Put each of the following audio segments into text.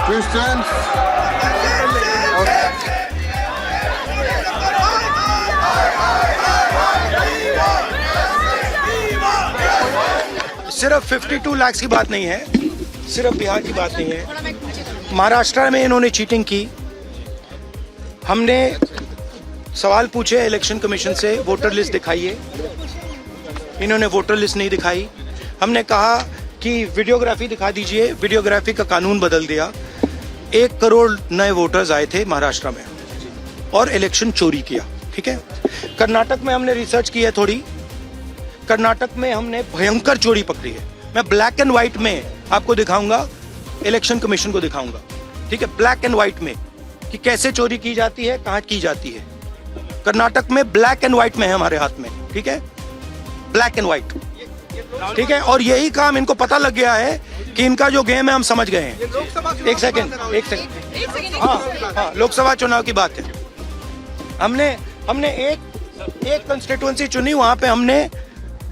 Christians. सिर्फ 52 लाख की बात नहीं है, सिर्फ बिहार की बात नहीं है। महाराष्ट्र में इन्होंने चीटिंग की। हमने सवाल पूछे इलेक्शन कमीशन से, वोटर लिस्ट दिखाइए। इन्होंने वोटर लिस्ट नहीं दिखाई। हमने कहा कि वीडियोग्राफी दिखा दीजिए, वीडियोग्राफी का कानून बदल दिया। 1 करोड़ नए वोटर्स आए थे महाराष्ट्र में और इलेक्शन चोरी किया। ठीक है, कर्नाटक में हमने रिसर्च की है थोड़ी। कर्नाटक में हमने भयंकर चोरी पकड़ी है। मैं ब्लैक एंड व्हाइट में आपको दिखाऊंगा, इलेक्शन कमीशन को दिखाऊंगा। ठीक है, ब्लैक एंड व्हाइट में कि कैसे चोरी की जाती है, कहां की जाती है। कर्नाटक में ब्लैक एंड व्हाइट में है हमारे हाथ में। ठीक है, ब्लैक एंड व्हाइट। ठीक है, और यही काम इनको पता लग गया है कि इनका जो गेम है हम समझ गए हैं। एक सेकंड। हाँ, लोकसभा चुनाव की बात है। हमने एक कंस्टिट्यूएंसी चुनी, वहां पे हमने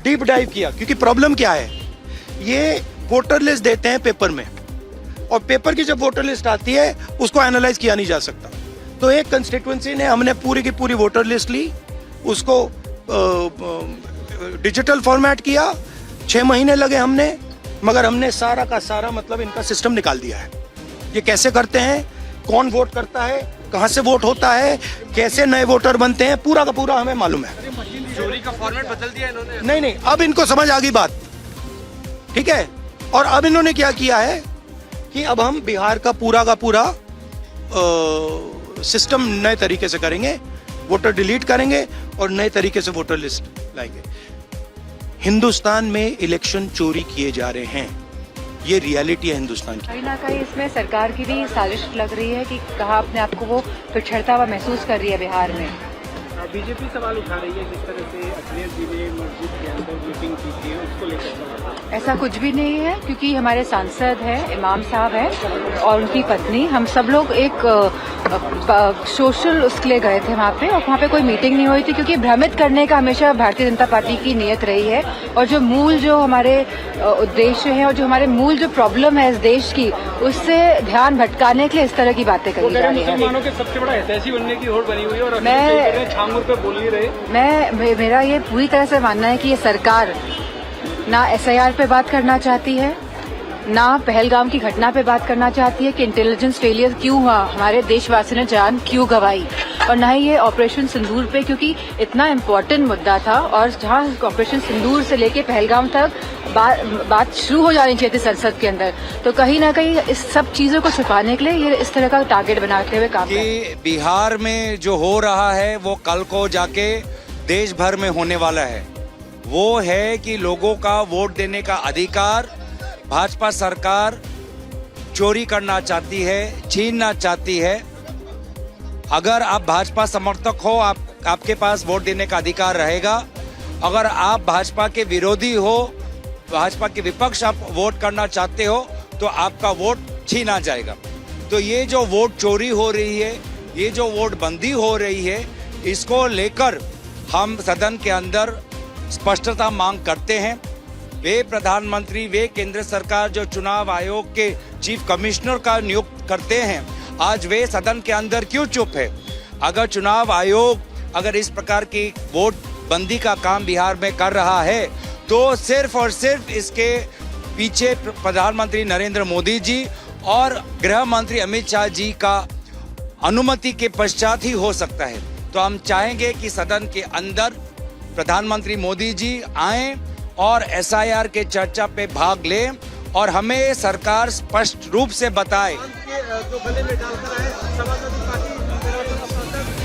डीप डाइव किया। क्योंकि प्रॉब्लम क्या है, ये वोटर लिस्ट देते हैं पेपर में, और पेपर की जब वोटर लिस्ट आती है उसको एनालाइज किया नहीं जा सकता। तो एक कंस्टिट्यूएंसी ने हमने पूरी की पूरी वोटर लिस्ट ली, उसको डिजिटल फॉर्मेट किया। 6 महीने लगे हमने, मगर हमने सारा का सारा मतलब इनका सिस्टम निकाल दिया है। ये कैसे करते हैं, कौन वोट करता है, कहां से वोट होता है, कैसे नए वोटर बनते हैं, पूरा का पूरा हमें मालूम है। चोरी का फॉर्मेट बदल दिया इन्होंने। नहीं, अब इनको समझ आ गई बात। ठीक है, और अब इन्होंने क्या किया है कि अब हम बिहार का पूरा सिस्टम नए तरीके से करेंगे, वोटर डिलीट करेंगे और नए तरीके से वोटर लिस्ट लाएंगे। हिंदुस्तान में इलेक्शन चोरी किए जा रहे हैं, ये रियलिटी है हिंदुस्तान की। कहीं ना कहीं इसमें सरकार की भी साजिश लग रही है कि कहा अपने आप को वो पिछड़ता हुआ महसूस कर रही है बिहार में। बीजेपी सवाल उठा रही है, जिस तरह से अखिलेश जी ने मस्जिद के अंदर मीटिंग की थी, उसको लेकर ऐसा कुछ भी नहीं है, क्योंकि हमारे सांसद हैं, इमाम साहब हैं और उनकी पत्नी, हम सब लोग एक सोशल उसके लिए गए थे वहाँ पे, और वहाँ पे कोई मीटिंग नहीं हुई थी। क्योंकि भ्रमित करने का हमेशा भारतीय जनता पार्टी की नीयत रही है, और जो मूल जो हमारे उद्देश्य है और जो हमारे मूल जो प्रॉब्लम है इस देश की, उससे ध्यान भटकाने के लिए इस तरह की बातें करी जा रही है। मुसलमानों के सबसे बड़ा हितैषी बनने की होड़ बनी हुई है, और छांगुर पे बोल नहीं रहे। मेरा ये पूरी तरह से मानना है कि ये सरकार ना SIR पे बात करना चाहती है, ना पहलगाम की घटना पे बात करना चाहती है कि इंटेलिजेंस फेलियर क्यों हुआ, हमारे देशवासियों ने जान क्यों गंवाई, और ना ही ये ऑपरेशन सिंदूर पे, क्योंकि इतना इम्पोर्टेंट मुद्दा था। और जहां ऑपरेशन सिंदूर से लेके पहलगाम तक बात शुरू हो जानी चाहिए थी संसद के अंदर, तो कहीं ना कहीं इस सब चीजों को छुपाने के लिए ये इस तरह का टारगेट बनाते हुए काम कि बिहार में जो हो रहा है वो कल को जाके देश भर में होने वाला है। वो है कि लोगों का वोट देने का अधिकार भाजपा सरकार चोरी करना चाहती है, छीनना चाहती है। अगर आप भाजपा समर्थक हो, आपके पास वोट देने का अधिकार रहेगा। अगर आप भाजपा के विरोधी हो, भाजपा के विपक्ष आप वोट करना चाहते हो, तो आपका वोट छीना जाएगा। तो ये जो वोट चोरी हो रही है, ये जो वोट बंदी हो रही है, इसको लेकर हम सदन के अंदर स्पष्टता मांग करते हैं। वे प्रधानमंत्री, वे केंद्र सरकार जो चुनाव आयोग के चीफ कमिश्नर का नियुक्त करते हैं, आज वे सदन के अंदर क्यों चुप है? अगर चुनाव आयोग अगर इस प्रकार की वोट बंदी का काम बिहार में कर रहा है, तो सिर्फ और सिर्फ इसके पीछे प्रधानमंत्री नरेंद्र मोदी जी और गृह मंत्री अमित शाह जी का अनुमति के पश्चात ही हो सकता है। तो हम चाहेंगे कि सदन के अंदर प्रधानमंत्री मोदी जी आएं और SIR के चर्चा पे भाग लें, और हमें सरकार स्पष्ट रूप से बताए। जो गले में डालकर आए समाजवादी पार्टी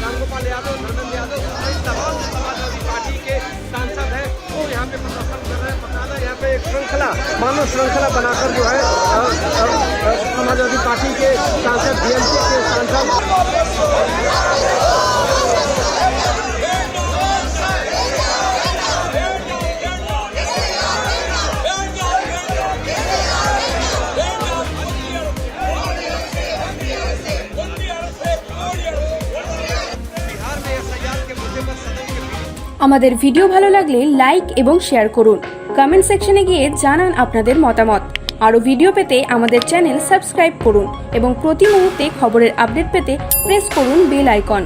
रामगोपाल यादव, धर्मेंद्र यादव, तमाम समाजवादी पार्टी के सांसद हैं, वो यहाँ पे प्रदर्शन कर रहे हैं। बताना यहाँ पे एक श्रृंखला, मानव श्रृंखला बनाकर जो है समाजवादी पार्टी के सांसद, BMC के सांसद। আমাদের ভিডিও ভালো লাগলে লাইক এবং শেয়ার করুন। কমেন্ট সেকশনে গিয়ে জানান আপনাদের মতামত। আরও ভিডিও পেতে আমাদের চ্যানেল সাবস্ক্রাইব করুন এবং প্রতি মুহূর্তে খবরের আপডেট পেতে প্রেস করুন বেল আইকন।